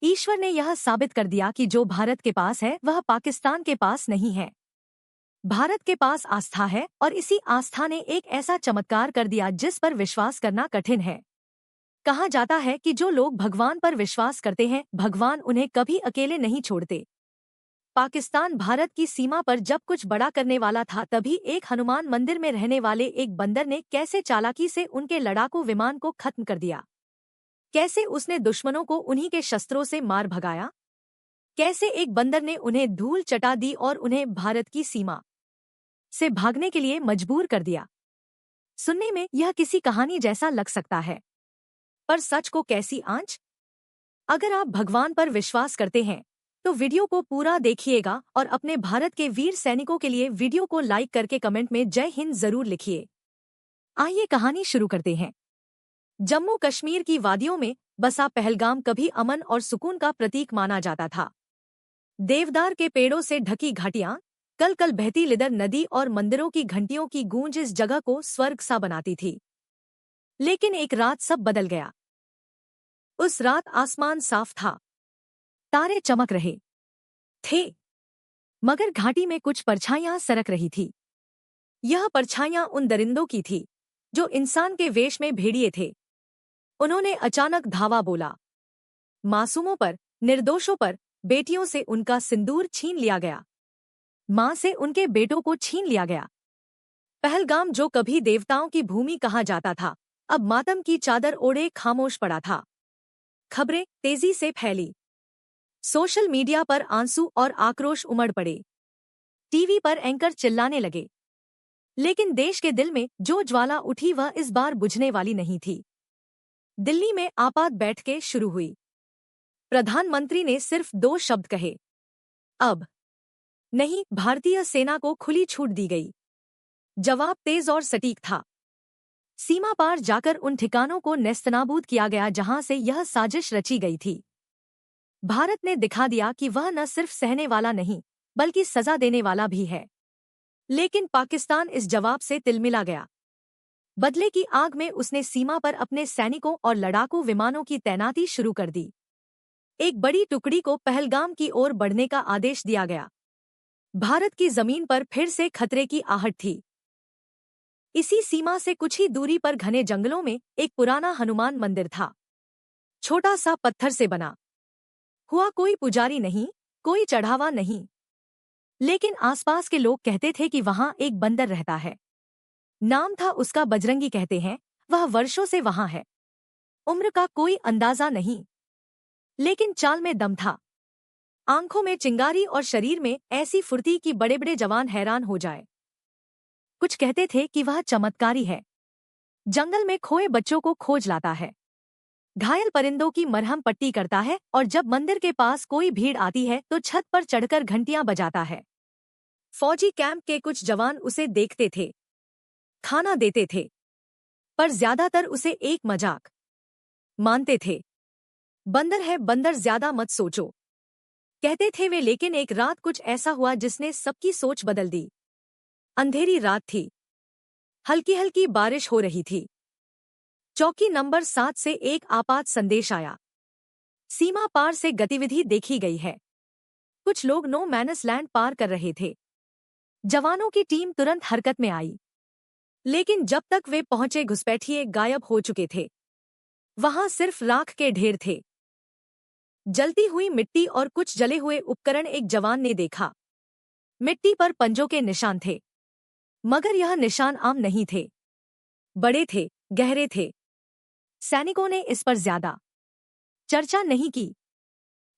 ईश्वर ने यह साबित कर दिया कि जो भारत के पास है वह पाकिस्तान के पास नहीं है। भारत के पास आस्था है और इसी आस्था ने एक ऐसा चमत्कार कर दिया जिस पर विश्वास करना कठिन है। कहा जाता है कि जो लोग भगवान पर विश्वास करते हैं, भगवान उन्हें कभी अकेले नहीं छोड़ते। पाकिस्तान भारत की सीमा पर जब कुछ बड़ा करने वाला था, तभी एक हनुमान मंदिर में रहने वाले एक बंदर ने कैसे चालाकी से उनके लड़ाकू विमान को खत्म कर दिया। कैसे उसने दुश्मनों को उन्हीं के शस्त्रों से मार भगाया। कैसे एक बंदर ने उन्हें धूल चटा दी और उन्हें भारत की सीमा से भागने के लिए मजबूर कर दिया। सुनने में यह किसी कहानी जैसा लग सकता है, पर सच को कैसी आंच। अगर आप भगवान पर विश्वास करते हैं तो वीडियो को पूरा देखिएगा और अपने भारत के वीर सैनिकों के लिए वीडियो को लाइक करके कमेंट में जय हिंद जरूर लिखिए। आइए कहानी शुरू करते हैं। जम्मू कश्मीर की वादियों में बसा पहलगाम कभी अमन और सुकून का प्रतीक माना जाता था। देवदार के पेड़ों से ढकी घाटियां, कल कल बहती लिदर नदी और मंदिरों की घंटियों की गूंज इस जगह को स्वर्ग सा बनाती थी। लेकिन एक रात सब बदल गया। उस रात आसमान साफ था, तारे चमक रहे थे, मगर घाटी में कुछ परछाइयां सरक रही थी। यह परछाइयां उन दरिंदों की थी जो इंसान के वेश में भेड़िए थे। उन्होंने अचानक धावा बोला। मासूमों पर, निर्दोषों पर, बेटियों से उनका सिंदूर छीन लिया गया। मां से उनके बेटों को छीन लिया गया। पहलगाम जो कभी देवताओं की भूमि कहा जाता था, अब मातम की चादर ओढ़े खामोश पड़ा था। खबरें तेजी से फैली। सोशल मीडिया पर आंसू और आक्रोश उमड़ पड़े। टीवी पर एंकर चिल्लाने लगे। लेकिन देश के दिल में जो ज्वाला उठी वह इस बार बुझने वाली नहीं थी। दिल्ली में आपात बैठकें शुरू हुई। प्रधानमंत्री ने सिर्फ 2 शब्द कहे, अब नहीं। भारतीय सेना को खुली छूट दी गई। जवाब तेज और सटीक था। सीमा पार जाकर उन ठिकानों को नेस्तनाबूद किया गया जहां से यह साजिश रची गई थी। भारत ने दिखा दिया कि वह न सिर्फ सहने वाला नहीं, बल्कि सजा देने वाला भी है। लेकिन पाकिस्तान इस जवाब से तिलमिला गया। बदले की आग में उसने सीमा पर अपने सैनिकों और लड़ाकू विमानों की तैनाती शुरू कर दी। एक बड़ी टुकड़ी को पहलगाम की ओर बढ़ने का आदेश दिया गया। भारत की जमीन पर फिर से खतरे की आहट थी। इसी सीमा से कुछ ही दूरी पर घने जंगलों में एक पुराना हनुमान मंदिर था। छोटा सा पत्थर से बना हुआ, कोई पुजारी नहीं, कोई चढ़ावा नहीं। लेकिन आसपास के लोग कहते थे कि वहां एक बंदर रहता है। नाम था उसका बजरंगी। कहते हैं वह वर्षों से वहां है। उम्र का कोई अंदाजा नहीं, लेकिन चाल में दम था। आंखों में चिंगारी और शरीर में ऐसी फुर्ती कि बड़े बड़े जवान हैरान हो जाए। कुछ कहते थे कि वह चमत्कारी है, जंगल में खोए बच्चों को खोज लाता है, घायल परिंदों की मरहम पट्टी करता है और जब मंदिर के पास कोई भीड़ आती है तो छत पर चढ़कर घंटियां बजाता है। फौजी कैंप के कुछ जवान उसे देखते थे, खाना देते थे, पर ज्यादातर उसे एक मजाक मानते थे। बंदर है बंदर, ज्यादा मत सोचो, कहते थे वे। लेकिन एक रात कुछ ऐसा हुआ जिसने सबकी सोच बदल दी। अंधेरी रात थी, हल्की हल्की बारिश हो रही थी। चौकी नंबर 7 से एक आपात संदेश आया। सीमा पार से गतिविधि देखी गई है। कुछ लोग नो मैनस लैंड पार कर रहे थे। जवानों की टीम तुरंत हरकत में आई, लेकिन जब तक वे पहुंचे घुसपैठिए गायब हो चुके थे। वहां सिर्फ राख के ढेर थे, जलती हुई मिट्टी और कुछ जले हुए उपकरण। एक जवान ने देखा, मिट्टी पर पंजों के निशान थे, मगर यह निशान आम नहीं थे, बड़े थे, गहरे थे। सैनिकों ने इस पर ज्यादा चर्चा नहीं की,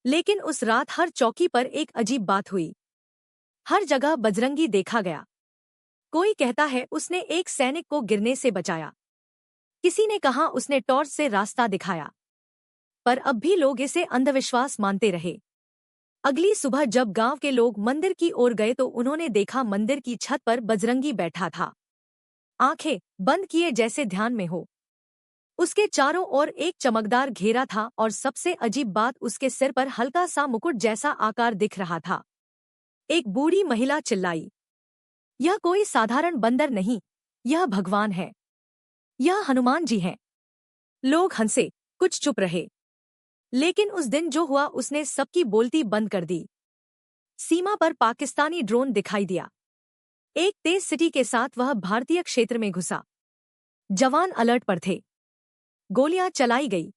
लेकिन उस रात हर चौकी पर एक अजीब बात हुई। हर जगह बजरंगी देखा गया। कोई कहता है उसने एक सैनिक को गिरने से बचाया, किसी ने कहा उसने टॉर्च से रास्ता दिखाया, पर अब भी लोग इसे अंधविश्वास मानते रहे। अगली सुबह जब गांव के लोग मंदिर की ओर गए तो उन्होंने देखा मंदिर की छत पर बजरंगी बैठा था, आंखें बंद किए जैसे ध्यान में हो। उसके चारों ओर एक चमकदार घेरा था और सबसे अजीब बात, उसके सिर पर हल्का सा मुकुट जैसा आकार दिख रहा था। एक बूढ़ी महिला चिल्लाई, यह कोई साधारण बंदर नहीं, यह भगवान है, यह हनुमान जी हैं। लोग हंसे, कुछ चुप रहे, लेकिन उस दिन जो हुआ उसने सबकी बोलती बंद कर दी। सीमा पर पाकिस्तानी ड्रोन दिखाई दिया। एक तेज सिटी के साथ वह भारतीय क्षेत्र में घुसा। जवान अलर्ट पर थे। गोलियां चलाई गई,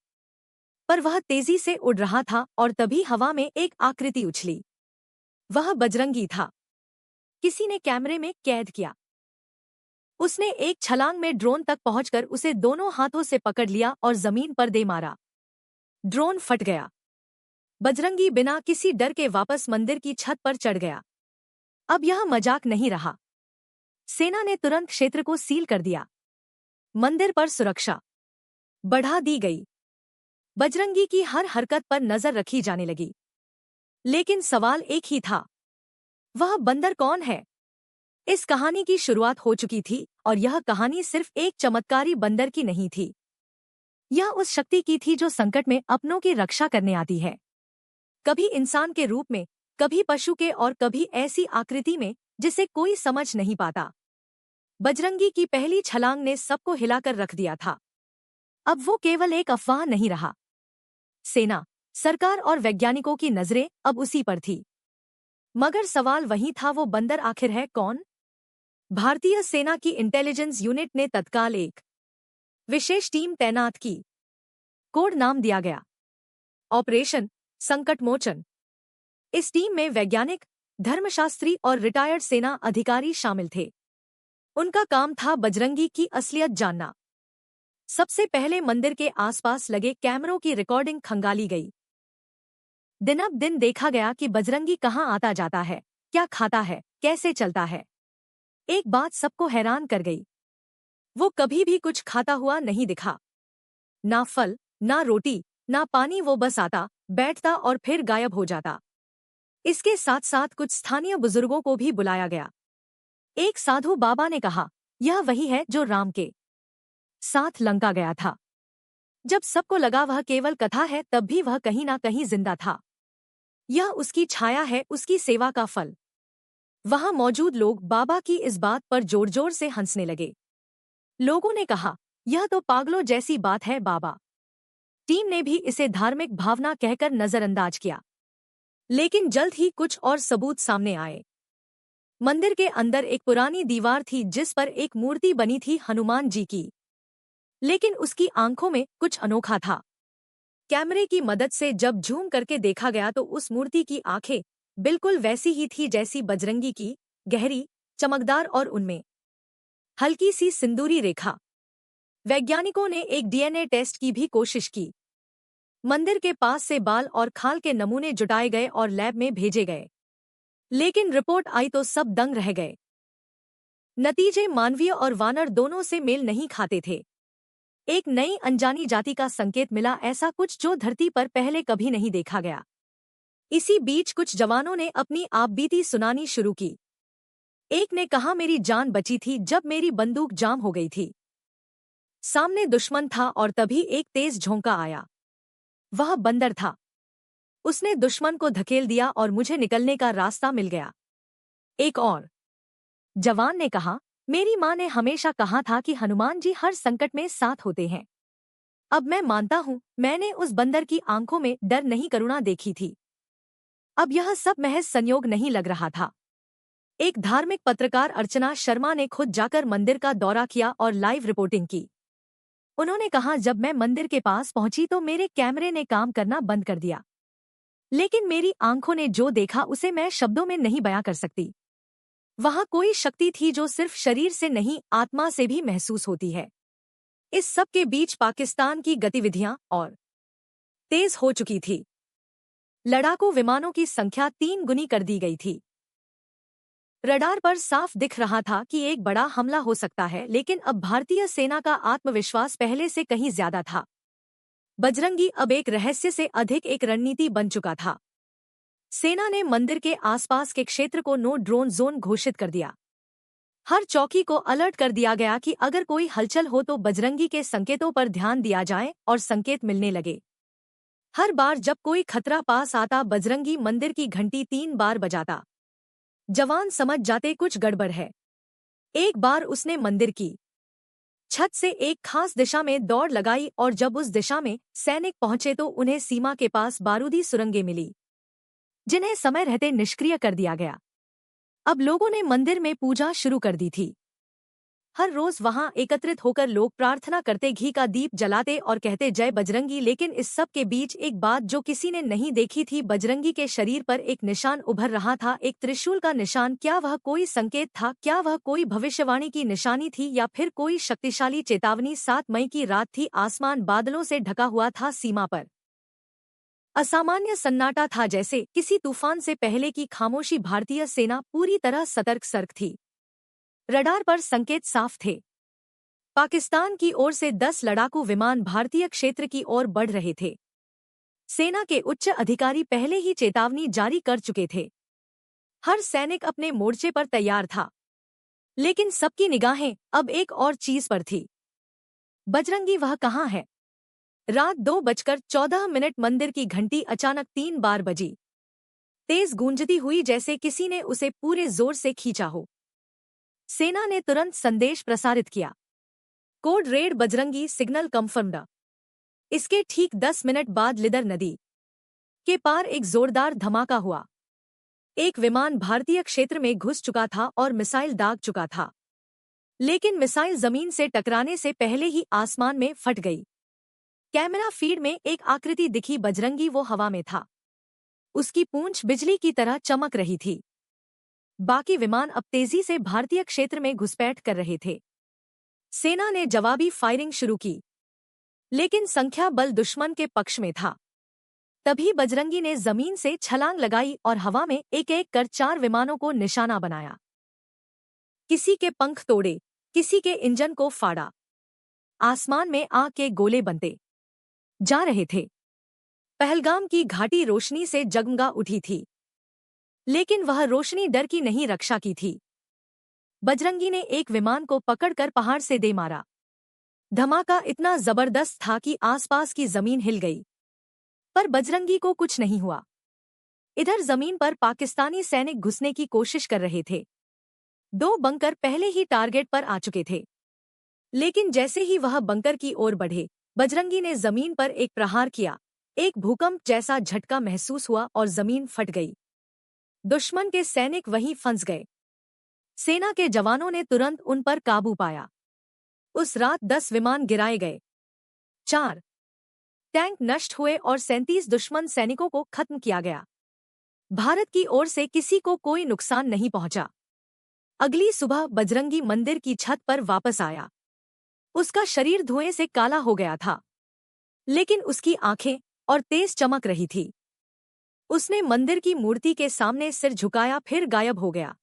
पर वह तेजी से उड़ रहा था और तभी हवा में एक आकृति उछली। वह बजरंगी था। किसी ने कैमरे में कैद किया। उसने एक छलांग में ड्रोन तक पहुंचकर उसे दोनों हाथों से पकड़ लिया और जमीन पर दे मारा। ड्रोन फट गया। बजरंगी बिना किसी डर के वापस मंदिर की छत पर चढ़ गया। अब यह मजाक नहीं रहा। सेना ने तुरंत क्षेत्र को सील कर दिया। मंदिर पर सुरक्षा बढ़ा दी गई। बजरंगी की हर हरकत पर नजर रखी जाने लगी। लेकिन सवाल एक ही था, वह बंदर कौन है? इस कहानी की शुरुआत हो चुकी थी और यह कहानी सिर्फ एक चमत्कारी बंदर की नहीं थी। यह उस शक्ति की थी जो संकट में अपनों की रक्षा करने आती है। कभी इंसान के रूप में, कभी पशु के और कभी ऐसी आकृति में जिसे कोई समझ नहीं पाता। बजरंगी की पहली छलांग ने सबको हिलाकर रख दिया था। अब वो केवल एक अफवाह नहीं रहा। सेना, सरकार और वैज्ञानिकों की नजरें अब उसी पर थी। मगर सवाल वही था, वो बंदर आखिर है कौन? भारतीय सेना की इंटेलिजेंस यूनिट ने तत्काल एक विशेष टीम तैनात की। कोड नाम दिया गया ऑपरेशन संकट मोचन। इस टीम में वैज्ञानिक, धर्मशास्त्री और रिटायर्ड सेना अधिकारी शामिल थे। उनका काम था बजरंगी की असलियत जानना। सबसे पहले मंदिर के आसपास लगे कैमरों की रिकॉर्डिंग खंगाली गई। दिन देखा गया कि बजरंगी कहाँ आता जाता है, क्या खाता है, कैसे चलता है। एक बात सबको हैरान कर गई, वो कभी भी कुछ खाता हुआ नहीं दिखा। ना फल, ना रोटी, ना पानी, वो बस आता, बैठता और फिर गायब हो जाता। इसके साथ साथ कुछ स्थानीय बुजुर्गों को भी बुलाया गया। एक साधु बाबा ने कहा, यह वही है जो राम के साथ लंका गया था। जब सबको लगा वह केवल कथा है, तब भी वह कहीं ना कहीं जिंदा था। यह उसकी छाया है, उसकी सेवा का फल। वहां मौजूद लोग बाबा की इस बात पर जोर जोर से हंसने लगे। लोगों ने कहा, यह तो पागलों जैसी बात है बाबा। टीम ने भी इसे धार्मिक भावना कहकर नजरअंदाज किया। लेकिन जल्द ही कुछ और सबूत सामने आए। मंदिर के अंदर एक पुरानी दीवार थी जिस पर एक मूर्ति बनी थी हनुमान जी की। लेकिन उसकी आंखों में कुछ अनोखा था। कैमरे की मदद से जब झूम करके देखा गया तो उस मूर्ति की आंखें बिल्कुल वैसी ही थी जैसी बजरंगी की, गहरी, चमकदार और उनमें हल्की सी सिंदूरी रेखा। वैज्ञानिकों ने एक डीएनए टेस्ट की भी कोशिश की। मंदिर के पास से बाल और खाल के नमूने जुटाए गए और लैब में भेजे गए। लेकिन रिपोर्ट आई तो सब दंग रह गए। नतीजे मानवीय और वानर दोनों से मेल नहीं खाते थे। एक नई अनजानी जाति का संकेत मिला, ऐसा कुछ जो धरती पर पहले कभी नहीं देखा गया। इसी बीच कुछ जवानों ने अपनी आपबीती सुनानी शुरू की। एक ने कहा, मेरी जान बची थी जब मेरी बंदूक जाम हो गई थी। सामने दुश्मन था और तभी एक तेज झोंका आया। वह बंदर था। उसने दुश्मन को धकेल दिया और मुझे निकलने का रास्ता मिल गया। एक और जवान ने कहा, मेरी माँ ने हमेशा कहा था कि हनुमान जी हर संकट में साथ होते हैं। अब मैं मानता हूँ, मैंने उस बंदर की आंखों में डर नहीं करुणा देखी थी। अब यह सब महज संयोग नहीं लग रहा था। एक धार्मिक पत्रकार अर्चना शर्मा ने खुद जाकर मंदिर का दौरा किया और लाइव रिपोर्टिंग की। उन्होंने कहा, जब मैं मंदिर के पास पहुंची तो मेरे कैमरे ने काम करना बंद कर दिया। लेकिन मेरी आंखों ने जो देखा उसे मैं शब्दों में नहीं बयां कर सकती। वहां कोई शक्ति थी जो सिर्फ शरीर से नहीं, आत्मा से भी महसूस होती है। इस सब के बीच पाकिस्तान की गतिविधियां और तेज हो चुकी थी। लड़ाकू विमानों की संख्या 3 गुनी कर दी गई थी। रडार पर साफ दिख रहा था कि एक बड़ा हमला हो सकता है, लेकिन अब भारतीय सेना का आत्मविश्वास पहले से कहीं ज्यादा था। बजरंगी अब एक रहस्य से अधिक एक रणनीति बन चुका था। सेना ने मंदिर के आसपास के क्षेत्र को नो ड्रोन जोन घोषित कर दिया। हर चौकी को अलर्ट कर दिया गया कि अगर कोई हलचल हो तो बजरंगी के संकेतों पर ध्यान दिया जाए, और संकेत मिलने लगे। हर बार जब कोई खतरा पास आता, बजरंगी मंदिर की घंटी 3 बार बजाता। जवान समझ जाते कुछ गड़बड़ है। एक बार उसने मंदिर की छत से एक खास दिशा में दौड़ लगाई और जब उस दिशा में सैनिक पहुंचे तो उन्हें सीमा के पास बारूदी सुरंगें मिली, जिन्हें समय रहते निष्क्रिय कर दिया गया। अब लोगों ने मंदिर में पूजा शुरू कर दी थी। हर रोज वहां एकत्रित होकर लोग प्रार्थना करते, घी का दीप जलाते और कहते जय बजरंगी। लेकिन इस सब के बीच एक बात जो किसी ने नहीं देखी थी, बजरंगी के शरीर पर एक निशान उभर रहा था, एक त्रिशूल का निशान। क्या वह कोई संकेत था? क्या वह कोई भविष्यवाणी की निशानी थी या फिर कोई शक्तिशाली चेतावनी? 7 मई की रात थी, आसमान बादलों से ढका हुआ था, सीमा पर असामान्य सन्नाटा था, जैसे किसी तूफान से पहले की खामोशी। भारतीय सेना पूरी तरह सतर्क थी। रडार पर संकेत साफ थे। पाकिस्तान की ओर से 10 लड़ाकू विमान भारतीय क्षेत्र की ओर बढ़ रहे थे। सेना के उच्च अधिकारी पहले ही चेतावनी जारी कर चुके थे। हर सैनिक अपने मोर्चे पर तैयार था, लेकिन सबकी निगाहें अब एक और चीज पर थी। बजरंगी वह कहाँ है? रात 2:14 मंदिर की घंटी अचानक 3 बार बजी, तेज गूंजती हुई, जैसे किसी ने उसे पूरे जोर से खींचा हो। सेना ने तुरंत संदेश प्रसारित किया, code red Bajrangi, signal confirmed. इसके ठीक 10 मिनट बाद लिदर नदी के पार एक जोरदार धमाका हुआ। एक विमान भारतीय क्षेत्र में घुस चुका था और मिसाइल दाग चुका था, लेकिन मिसाइल जमीन से टकराने से पहले ही आसमान में फट गई। कैमरा फीड में एक आकृति दिखी, बजरंगी वो हवा में था, उसकी पूंछ बिजली की तरह चमक रही थी। बाकी विमान अब तेजी से भारतीय क्षेत्र में घुसपैठ कर रहे थे। सेना ने जवाबी फायरिंग शुरू की, लेकिन संख्या बल दुश्मन के पक्ष में था। तभी बजरंगी ने जमीन से छलांग लगाई और हवा में एक एक कर 4 विमानों को निशाना बनाया। किसी के पंख तोड़े, किसी के इंजन को फाड़ा। आसमान में आग के गोले बनते जा रहे थे। पहलगाम की घाटी रोशनी से जगमगा उठी थी, लेकिन वह रोशनी डर की नहीं, रक्षा की थी। बजरंगी ने एक विमान को पकड़कर पहाड़ से दे मारा। धमाका इतना जबरदस्त था कि आसपास की जमीन हिल गई, पर बजरंगी को कुछ नहीं हुआ। इधर जमीन पर पाकिस्तानी सैनिक घुसने की कोशिश कर रहे थे। 2 बंकर पहले ही टारगेट पर आ चुके थे, लेकिन जैसे ही वह बंकर की ओर बढ़े, बजरंगी ने जमीन पर एक प्रहार किया। एक भूकंप जैसा झटका महसूस हुआ और जमीन फट गई। दुश्मन के सैनिक वहीं फंस गए। सेना के जवानों ने तुरंत उन पर काबू पाया। उस रात 10 विमान गिराए गए, 4 टैंक नष्ट हुए और 37 दुश्मन सैनिकों को खत्म किया गया। भारत की ओर से किसी को कोई नुकसान नहीं पहुंचा। अगली सुबह बजरंगी मंदिर की छत पर वापस आया। उसका शरीर धुएं से काला हो गया था, लेकिन उसकी आंखें और तेज चमक रही थी। उसने मंदिर की मूर्ति के सामने सिर झुकाया, फिर गायब हो गया।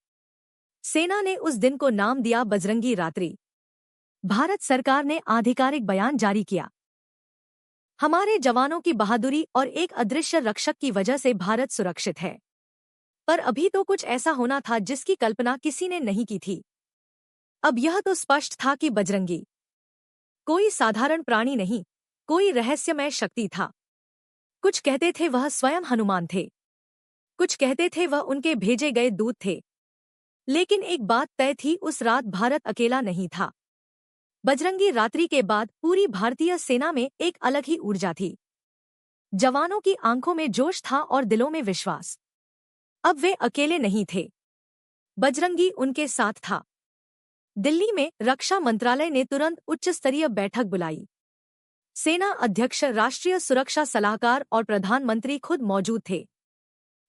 सेना ने उस दिन को नाम दिया बजरंगी रात्रि। भारत सरकार ने आधिकारिक बयान जारी किया, हमारे जवानों की बहादुरी और एक अदृश्य रक्षक की वजह से भारत सुरक्षित है। पर अभी तो कुछ ऐसा होना था जिसकी कल्पना किसी ने नहीं की थी। अब यह तो स्पष्ट था कि बजरंगी कोई साधारण प्राणी नहीं, कोई रहस्यमय शक्ति था। कुछ कहते थे वह स्वयं हनुमान थे, कुछ कहते थे वह उनके भेजे गए दूत थे, लेकिन एक बात तय थी, उस रात भारत अकेला नहीं था। बजरंगी रात्रि के बाद पूरी भारतीय सेना में एक अलग ही ऊर्जा थी। जवानों की आंखों में जोश था और दिलों में विश्वास। अब वे अकेले नहीं थे, बजरंगी उनके साथ था। दिल्ली में रक्षा मंत्रालय ने तुरंत उच्च स्तरीय बैठक बुलाई। सेना अध्यक्ष, राष्ट्रीय सुरक्षा सलाहकार और प्रधानमंत्री खुद मौजूद थे।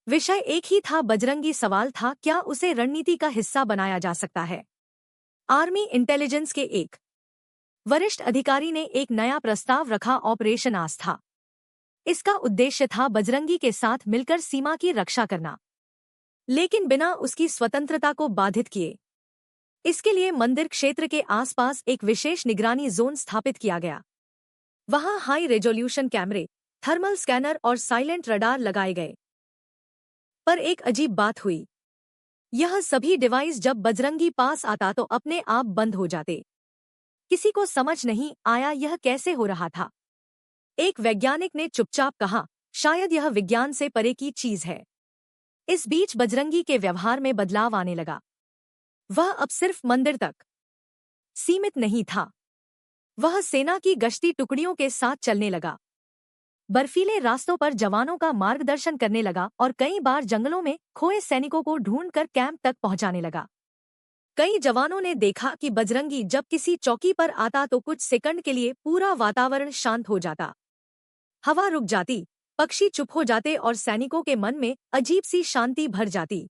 विषय एक ही था, बजरंगी। सवाल था, क्या उसे रणनीति का हिस्सा बनाया जा सकता है? आर्मी इंटेलिजेंस के एक वरिष्ठ अधिकारी ने एक नया प्रस्ताव रखा, ऑपरेशन आस्था। इसका उद्देश्य था बजरंगी के साथ मिलकर सीमा की रक्षा करना, लेकिन बिना उसकी स्वतंत्रता को बाधित किए। इसके लिए मंदिर क्षेत्र के आसपास एक विशेष निगरानी जोन स्थापित किया गया। वहां हाई रेजोल्यूशन कैमरे, थर्मल स्कैनर और साइलेंट रडार लगाए गए। पर एक अजीब बात हुई। यह सभी डिवाइस जब बजरंगी पास आता तो अपने आप बंद हो जाते। किसी को समझ नहीं आया यह कैसे हो रहा था। एक वैज्ञानिक ने चुपचाप कहा, शायद यह विज्ञान से परे की चीज है। इस बीच बजरंगी के व्यवहार में बदलाव आने लगा। वह अब सिर्फ मंदिर तक सीमित नहीं था। वह सेना की गश्ती टुकड़ियों के साथ चलने लगा, बर्फीले रास्तों पर जवानों का मार्गदर्शन करने लगा और कई बार जंगलों में खोए सैनिकों को ढूंढकर कैंप तक पहुंचाने लगा। कई जवानों ने देखा कि बजरंगी जब किसी चौकी पर आता तो कुछ सेकंड के लिए पूरा वातावरण शांत हो जाता। हवा रुक जाती, पक्षी चुप हो जाते और सैनिकों के मन में अजीब सी शांति भर जाती।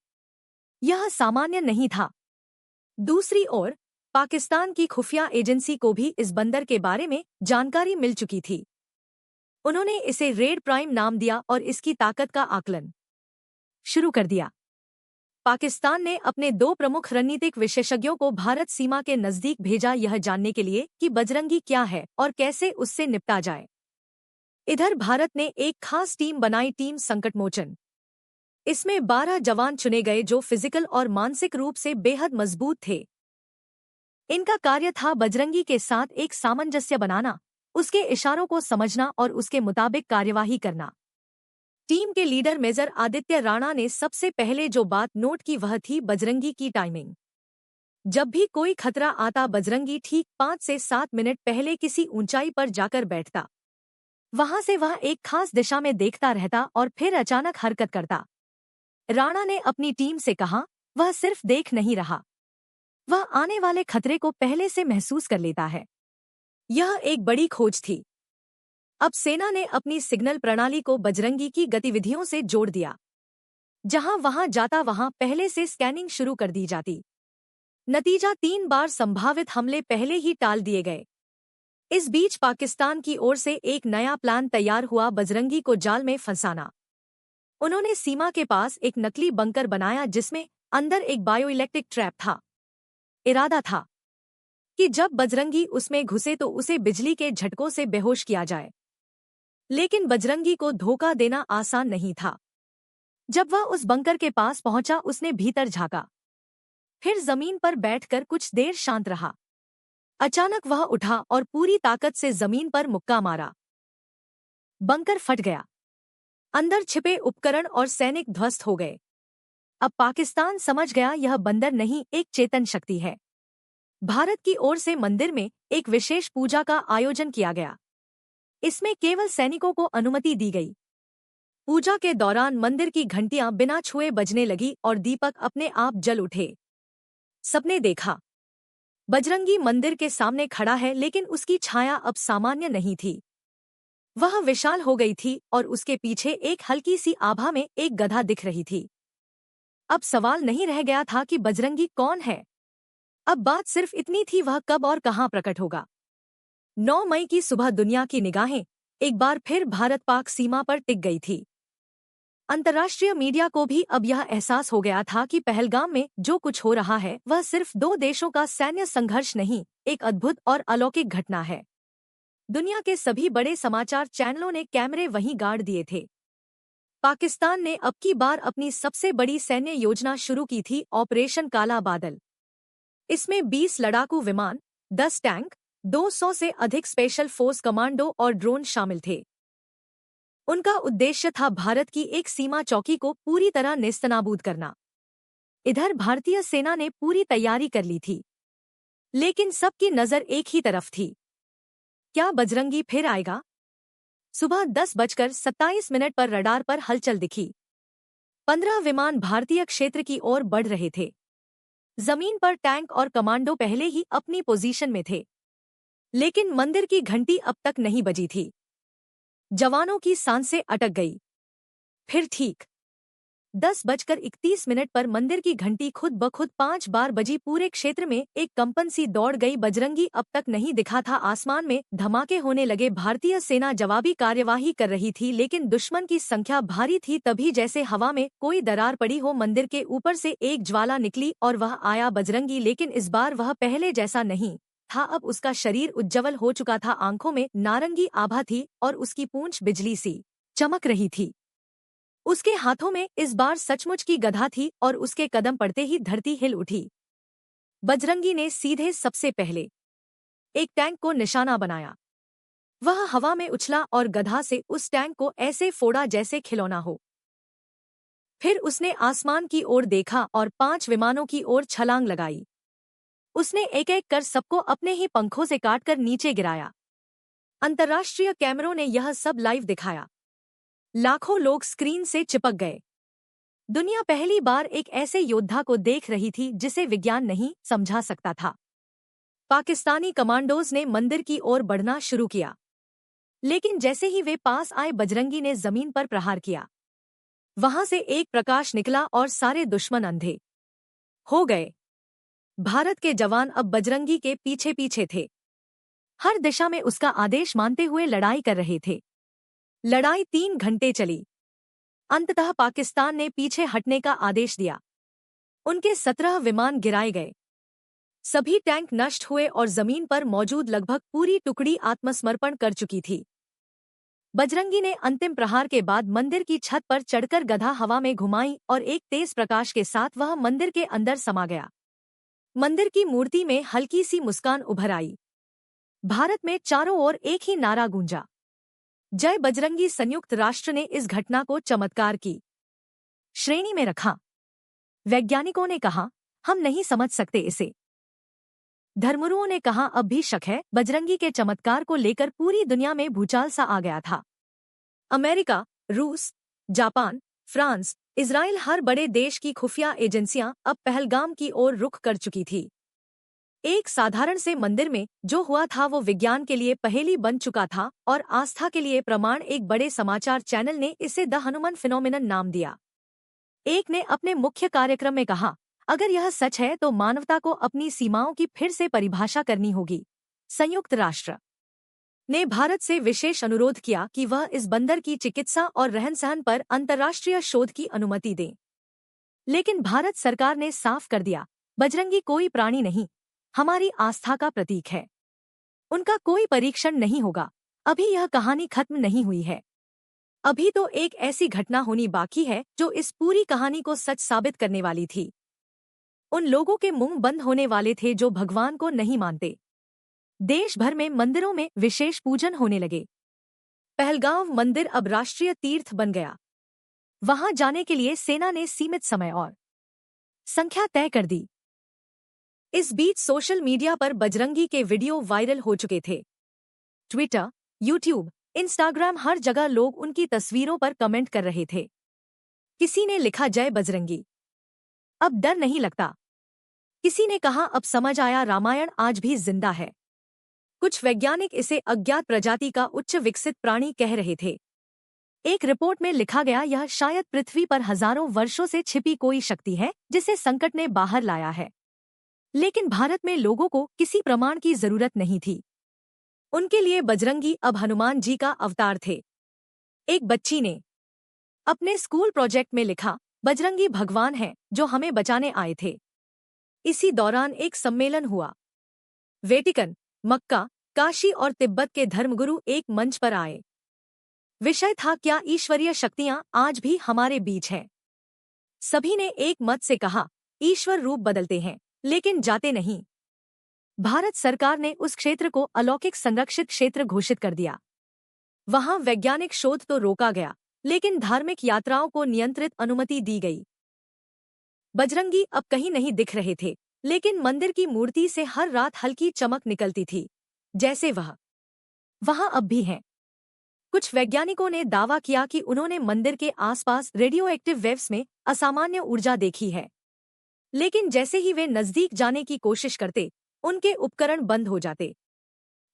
यह सामान्य नहीं था। दूसरी ओर पाकिस्तान की खुफिया एजेंसी को भी इस बंदर के बारे में जानकारी मिल चुकी थी। उन्होंने इसे रेड प्राइम नाम दिया और इसकी ताकत का आकलन शुरू कर दिया। पाकिस्तान ने अपने 2 प्रमुख रणनीतिक विशेषज्ञों को भारत सीमा के नजदीक भेजा, यह जानने के लिए कि बजरंगी क्या है और कैसे उससे निपटा जाए। इधर भारत ने एक खास टीम बनाई, टीम संकटमोचन। इसमें 12 जवान चुने गए जो फिजिकल और मानसिक रूप से बेहद मजबूत थे। इनका कार्य था बजरंगी के साथ एक सामंजस्य बनाना, उसके इशारों को समझना और उसके मुताबिक कार्यवाही करना। टीम के लीडर मेजर आदित्य राणा ने सबसे पहले जो बात नोट की वह थी बजरंगी की टाइमिंग। जब भी कोई खतरा आता बजरंगी ठीक 5 से 7 मिनट पहले किसी ऊंचाई पर जाकर बैठता। वहां से वह एक खास दिशा में देखता रहता और फिर अचानक हरकत करता। राणा ने अपनी टीम से कहा, वह सिर्फ देख नहीं रहा, वह आने वाले खतरे को पहले से महसूस कर लेता है। यह एक बड़ी खोज थी। अब सेना ने अपनी सिग्नल प्रणाली को बजरंगी की गतिविधियों से जोड़ दिया। जहां वहां जाता वहां पहले से स्कैनिंग शुरू कर दी जाती। नतीजा 3 बार संभावित हमले पहले ही टाल दिए गए। इस बीच पाकिस्तान की ओर से एक नया प्लान तैयार हुआ, बजरंगी को जाल में फंसाना। उन्होंने सीमा के पास एक नकली बंकर बनाया जिसमें अंदर एक बायोइलेक्ट्रिक ट्रैप था। इरादा था कि जब बजरंगी उसमें घुसे तो उसे बिजली के झटकों से बेहोश किया जाए। लेकिन बजरंगी को धोखा देना आसान नहीं था। जब वह उस बंकर के पास पहुंचा उसने भीतर झांका, फिर जमीन पर बैठकर कुछ देर शांत रहा। अचानक वह उठा और पूरी ताकत से जमीन पर मुक्का मारा। बंकर फट गया। अंदर छिपे उपकरण और सैनिक ध्वस्त हो गए। अब पाकिस्तान समझ गया यह बंदर नहीं, एक चेतन शक्ति है। भारत की ओर से मंदिर में एक विशेष पूजा का आयोजन किया गया। इसमें केवल सैनिकों को अनुमति दी गई। पूजा के दौरान मंदिर की घंटियां बिना छुए बजने लगी और दीपक अपने आप जल उठे। सबने देखा, बजरंगी मंदिर के सामने खड़ा है, लेकिन उसकी छाया अब सामान्य नहीं थी। वह विशाल हो गई थी और उसके पीछे एक हल्की सी आभा में एक गधा दिख रही थी। अब सवाल नहीं रह गया था कि बजरंगी कौन है। अब बात सिर्फ इतनी थी, वह कब और कहां प्रकट होगा। 9 मई की सुबह दुनिया की निगाहें एक बार फिर भारत पाक सीमा पर टिक गई थी। अंतर्राष्ट्रीय मीडिया को भी अब यह एहसास हो गया था कि पहलगाम में जो कुछ हो रहा है वह सिर्फ 2 देशों का सैन्य संघर्ष नहीं, एक अद्भुत और अलौकिक घटना है। दुनिया के सभी बड़े समाचार चैनलों ने कैमरे वहीं गाड़ दिए थे। पाकिस्तान ने अब की बार अपनी सबसे बड़ी सैन्य योजना शुरू की थी, ऑपरेशन काला बादल। इसमें 20 लड़ाकू विमान, 10 टैंक, 200 से अधिक स्पेशल फोर्स कमांडो और ड्रोन शामिल थे। उनका उद्देश्य था भारत की एक सीमा चौकी को पूरी तरह नेस्तनाबूद करना। इधर भारतीय सेना ने पूरी तैयारी कर ली थी, लेकिन सबकी नजर एक ही तरफ थी। क्या बजरंगी फिर आएगा? सुबह 10:27 पर रडार पर हलचल दिखी। 15 विमान भारतीय क्षेत्र की ओर बढ़ रहे थे। जमीन पर टैंक और कमांडो पहले ही अपनी पोजीशन में थे, लेकिन मंदिर की घंटी अब तक नहीं बजी थी। जवानों की सांसें अटक गई। फिर ठीक 10:31 पर मंदिर की घंटी खुद ब खुद 5 बार बजी। पूरे क्षेत्र में एक कंपन सी दौड़ गई। बजरंगी अब तक नहीं दिखा था। आसमान में धमाके होने लगे। भारतीय सेना जवाबी कार्यवाही कर रही थी, लेकिन दुश्मन की संख्या भारी थी। तभी जैसे हवा में कोई दरार पड़ी हो, मंदिर के ऊपर से एक ज्वाला निकली और वह आया बजरंगी। लेकिन इस बार वह पहले जैसा नहीं था। अब उसका शरीर उज्ज्वल हो चुका था, आंखों में नारंगी आभा थी और उसकी पूंछ बिजली सी चमक रही थी। उसके हाथों में इस बार सचमुच की गदा थी और उसके कदम पड़ते ही धरती हिल उठी। बजरंगी ने सीधे सबसे पहले एक टैंक को निशाना बनाया। वह हवा में उछला और गधा से उस टैंक को ऐसे फोड़ा जैसे खिलौना हो। फिर उसने आसमान की ओर देखा और 5 विमानों की ओर छलांग लगाई। उसने एक एक कर सबको अपने ही पंखों से काटकर नीचे गिराया। अंतर्राष्ट्रीय कैमरों ने यह सब लाइव दिखाया। लाखों लोग स्क्रीन से चिपक गए। दुनिया पहली बार एक ऐसे योद्धा को देख रही थी जिसे विज्ञान नहीं समझा सकता था। पाकिस्तानी कमांडोज ने मंदिर की ओर बढ़ना शुरू किया, लेकिन जैसे ही वे पास आए बजरंगी ने जमीन पर प्रहार किया। वहां से एक प्रकाश निकला और सारे दुश्मन अंधे हो गए। भारत के जवान अब बजरंगी के पीछे पीछे थे, हर दिशा में उसका आदेश मानते हुए लड़ाई कर रहे थे। लड़ाई 3 घंटे चली। अंततः पाकिस्तान ने पीछे हटने का आदेश दिया। उनके 17 विमान गिराए गए। सभी टैंक नष्ट हुए और जमीन पर मौजूद लगभग पूरी टुकड़ी आत्मसमर्पण कर चुकी थी। बजरंगी ने अंतिम प्रहार के बाद मंदिर की छत पर चढ़कर गदा हवा में घुमाई और एक तेज प्रकाश के साथ वह मंदिर के अंदर समा गया। मंदिर की मूर्ति में हल्की सी मुस्कान उभर आई। भारत में चारों ओर एक ही नारा गूंजा, जय बजरंगी। संयुक्त राष्ट्र ने इस घटना को चमत्कार की श्रेणी में रखा। वैज्ञानिकों ने कहा, हम नहीं समझ सकते इसे। धर्मगुरुओं ने कहा, अब भी शक है। बजरंगी के चमत्कार को लेकर पूरी दुनिया में भूचाल सा आ गया था। अमेरिका, रूस, जापान, फ्रांस, इजराइल, हर बड़े देश की खुफिया एजेंसियां अब पहलगाम की ओर रुख कर चुकी थी। एक साधारण से मंदिर में जो हुआ था वो विज्ञान के लिए पहेली बन चुका था और आस्था के लिए प्रमाण। एक बड़े समाचार चैनल ने इसे द हनुमान फिनोमिनन नाम दिया। एक ने अपने मुख्य कार्यक्रम में कहा, अगर यह सच है तो मानवता को अपनी सीमाओं की फिर से परिभाषा करनी होगी। संयुक्त राष्ट्र ने भारत से विशेष अनुरोध किया कि वह इस बंदर की चिकित्सा और रहन-सहन पर अंतर्राष्ट्रीय शोध की अनुमति दे। लेकिन भारत सरकार ने साफ कर दिया, बजरंगी कोई प्राणी नहीं, हमारी आस्था का प्रतीक है। उनका कोई परीक्षण नहीं होगा। अभी यह कहानी खत्म नहीं हुई है। अभी तो एक ऐसी घटना होनी बाकी है जो इस पूरी कहानी को सच साबित करने वाली थी। उन लोगों के मुंह बंद होने वाले थे जो भगवान को नहीं मानते। देश भर में मंदिरों में विशेष पूजन होने लगे। पहलगाम मंदिर अब राष्ट्रीय तीर्थ बन गया। वहां जाने के लिए सेना ने सीमित समय और संख्या तय कर दी। इस बीच सोशल मीडिया पर बजरंगी के वीडियो वायरल हो चुके थे। ट्विटर, यूट्यूब, इंस्टाग्राम, हर जगह लोग उनकी तस्वीरों पर कमेंट कर रहे थे। किसी ने लिखा, जय बजरंगी, अब डर नहीं लगता। किसी ने कहा, अब समझ आया, रामायण आज भी जिंदा है। कुछ वैज्ञानिक इसे अज्ञात प्रजाति का उच्च विकसित प्राणी कह रहे थे। एक रिपोर्ट में लिखा गया, यह शायद पृथ्वी पर हजारों वर्षों से छिपी कोई शक्ति है जिसे संकट ने बाहर लाया है। लेकिन भारत में लोगों को किसी प्रमाण की जरूरत नहीं थी। उनके लिए बजरंगी अब हनुमान जी का अवतार थे। एक बच्ची ने अपने स्कूल प्रोजेक्ट में लिखा, बजरंगी भगवान है जो हमें बचाने आए थे। इसी दौरान एक सम्मेलन हुआ। वेटिकन, मक्का, काशी और तिब्बत के धर्मगुरु एक मंच पर आए। विषय था, क्या ईश्वरीय शक्तियां आज भी हमारे बीच हैं? सभी ने एक मत से कहा, ईश्वर रूप बदलते हैं लेकिन जाते नहीं। भारत सरकार ने उस क्षेत्र को अलौकिक संरक्षित क्षेत्र घोषित कर दिया। वहां वैज्ञानिक शोध तो रोका गया, लेकिन धार्मिक यात्राओं को नियंत्रित अनुमति दी गई। बजरंगी अब कहीं नहीं दिख रहे थे, लेकिन मंदिर की मूर्ति से हर रात हल्की चमक निकलती थी, जैसे वह वहां अब भी हैं। कुछ वैज्ञानिकों ने दावा किया कि उन्होंने मंदिर के आसपास रेडियोएक्टिव वेव्स में असामान्य ऊर्जा देखी है। लेकिन जैसे ही वे नजदीक जाने की कोशिश करते, उनके उपकरण बंद हो जाते।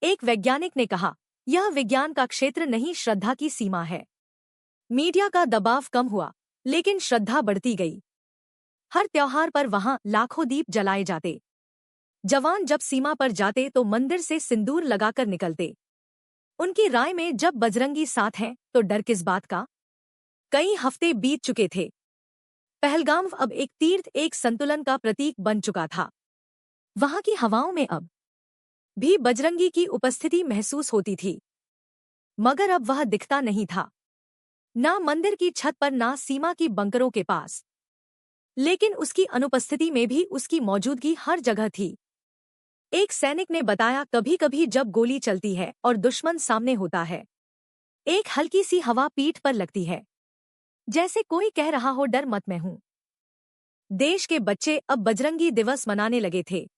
एक वैज्ञानिक ने कहा, यह विज्ञान का क्षेत्र नहीं, श्रद्धा की सीमा है। मीडिया का दबाव कम हुआ, लेकिन श्रद्धा बढ़ती गई। हर त्योहार पर वहां लाखों दीप जलाए जाते। जवान जब सीमा पर जाते तो मंदिर से सिंदूर लगाकर निकलते। उनकी राय में जब बजरंगी साथ हैं तो डर किस बात का? कई हफ्ते बीत चुके थे। पहलगाम अब एक तीर्थ, एक संतुलन का प्रतीक बन चुका था। वहां की हवाओं में अब भी बजरंगी की उपस्थिति महसूस होती थी, मगर अब वह दिखता नहीं था, ना मंदिर की छत पर, ना सीमा की बंकरों के पास। लेकिन उसकी अनुपस्थिति में भी उसकी मौजूदगी हर जगह थी। एक सैनिक ने बताया, कभी कभी जब गोली चलती है और दुश्मन सामने होता है, एक हल्की सी हवा पीठ पर लगती है, जैसे कोई कह रहा हो, डर मत, मैं हूं। देश के बच्चे अब बजरंगी दिवस मनाने लगे थे।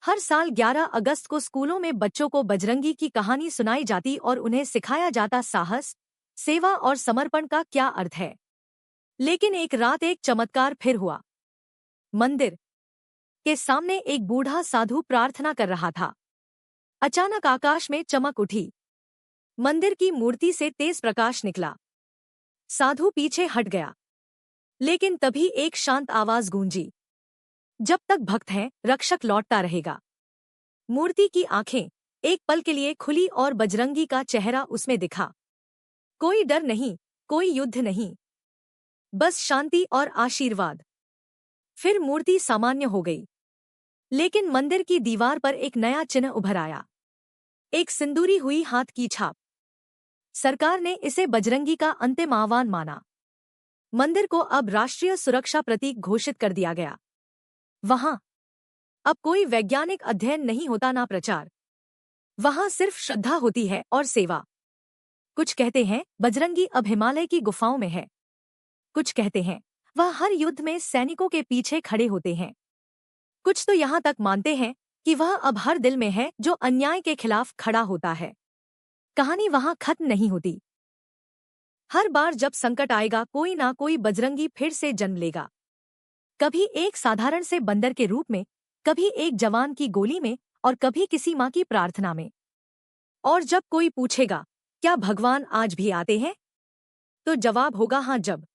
हर साल 11 अगस्त को स्कूलों में बच्चों को बजरंगी की कहानी सुनाई जाती और उन्हें सिखाया जाता साहस, सेवा और समर्पण का क्या अर्थ है। लेकिन एक रात एक चमत्कार फिर हुआ। मंदिर के सामने एक बूढ़ा साधु प्रार्थना कर रहा था। अचानक आकाश में चमक उठी। मंदिर की मूर्ति से तेज प्रकाश निकला। साधु पीछे हट गया। लेकिन तभी एक शांत आवाज गूंजी, जब तक भक्त हैं, रक्षक लौटता रहेगा। मूर्ति की आंखें एक पल के लिए खुली और बजरंगी का चेहरा उसमें दिखा। कोई डर नहीं, कोई युद्ध नहीं, बस शांति और आशीर्वाद। फिर मूर्ति सामान्य हो गई। लेकिन मंदिर की दीवार पर एक नया चिन्ह उभर आया, एक सिंदूरी हुई हाथ की छाप। सरकार ने इसे बजरंगी का अंतिम आह्वान माना। मंदिर को अब राष्ट्रीय सुरक्षा प्रतीक घोषित कर दिया गया। वहां अब कोई वैज्ञानिक अध्ययन नहीं होता, ना प्रचार। वहां सिर्फ श्रद्धा होती है और सेवा। कुछ कहते हैं बजरंगी अब हिमालय की गुफाओं में है। कुछ कहते हैं वह हर युद्ध में सैनिकों के पीछे खड़े होते हैं। कुछ तो यहाँ तक मानते हैं कि वह अब हर दिल में है जो अन्याय के खिलाफ खड़ा होता है। कहानी वहां खत्म नहीं होती। हर बार जब संकट आएगा, कोई ना कोई बजरंगी फिर से जन्म लेगा। कभी एक साधारण से बंदर के रूप में, कभी एक जवान की गोली में, और कभी किसी माँ की प्रार्थना में। और जब कोई पूछेगा क्या भगवान आज भी आते हैं, तो जवाब होगा हाँ, जब